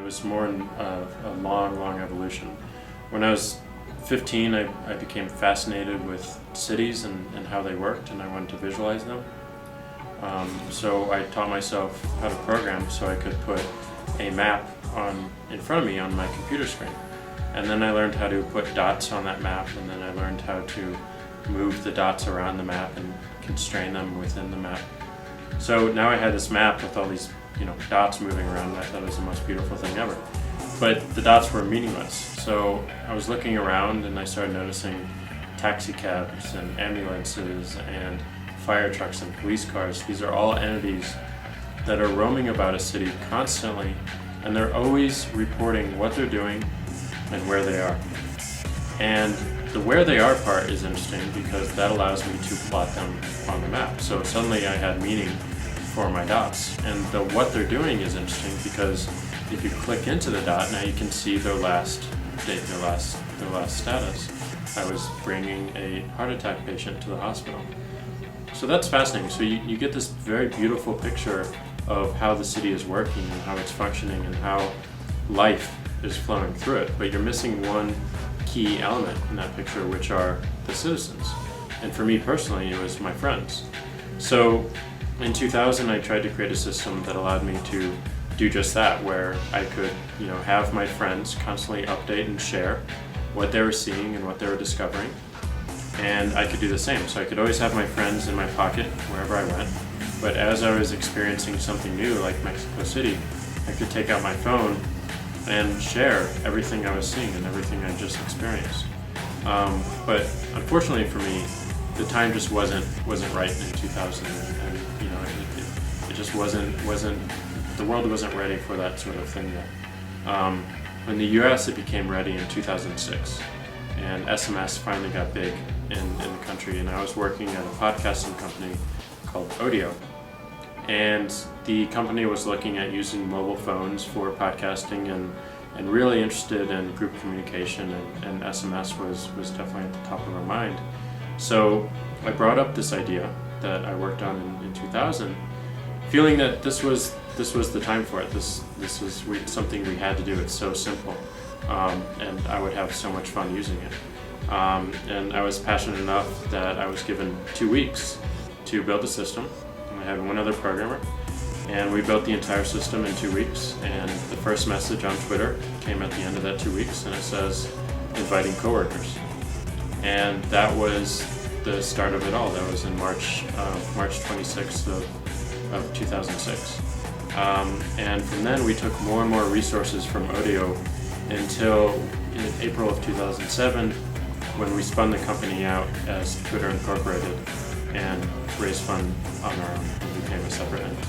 was more a long evolution. When I was 15, I became fascinated with cities and how they worked, and I wanted to visualize them. So I taught myself how to program so I could put a map in front of me on my computer screen. And then I learned how to put dots on that map, and then I learned how to move the dots around the map and constrain them within the map. So now I had this map with all these dots moving around, and I thought it was the most beautiful thing ever. But the dots were meaningless. So I was looking around and I started noticing taxi cabs and ambulances and fire trucks and police cars. These are all entities that are roaming about a city constantly, and they're always reporting what they're doing and where they are. And the where they are part is interesting because that allows me to plot them on the map. So suddenly I had meaning for my dots. And the what they're doing is interesting because if you click into the dot, now you can see their last date, their last status. I was bringing a heart attack patient to the hospital. So that's fascinating. So you get this very beautiful picture of how the city is working and how it's functioning and how life is flowing through it. But you're missing one key element in that picture, which are the citizens. And for me personally, it was my friends. So in 2000, I tried to create a system that allowed me to do just that, where I could have my friends constantly update and share what they were seeing and what they were discovering. And I could do the same. So I could always have my friends in my pocket wherever I went. But as I was experiencing something new, like Mexico City, I could take out my phone and share everything I was seeing and everything I just experienced. But unfortunately for me, the time just wasn't right in 2000, and it just wasn't. The world wasn't ready for that sort of thing yet. In the U.S., it became ready in 2006, and SMS finally got big in the country. And I was working at a podcasting company called Audio, and the company was looking at using mobile phones for podcasting and really interested in group communication, and SMS was definitely at the top of our mind. So I brought up this idea that I worked on in 2000, feeling that this was the time for it. This was something we had to do. It's so simple, and I would have so much fun using it. And I was passionate enough that I was given 2 weeks to build a system. I had one other programmer, and we built the entire system in 2 weeks. And the first message on Twitter came at the end of that 2 weeks, and it says, inviting coworkers. And that was the start of it all. That was in March 26th of 2006. And from then we took more and more resources from Audio until in April of 2007, when we spun the company out as Twitter Incorporated and raised funds on our own and became a separate entity.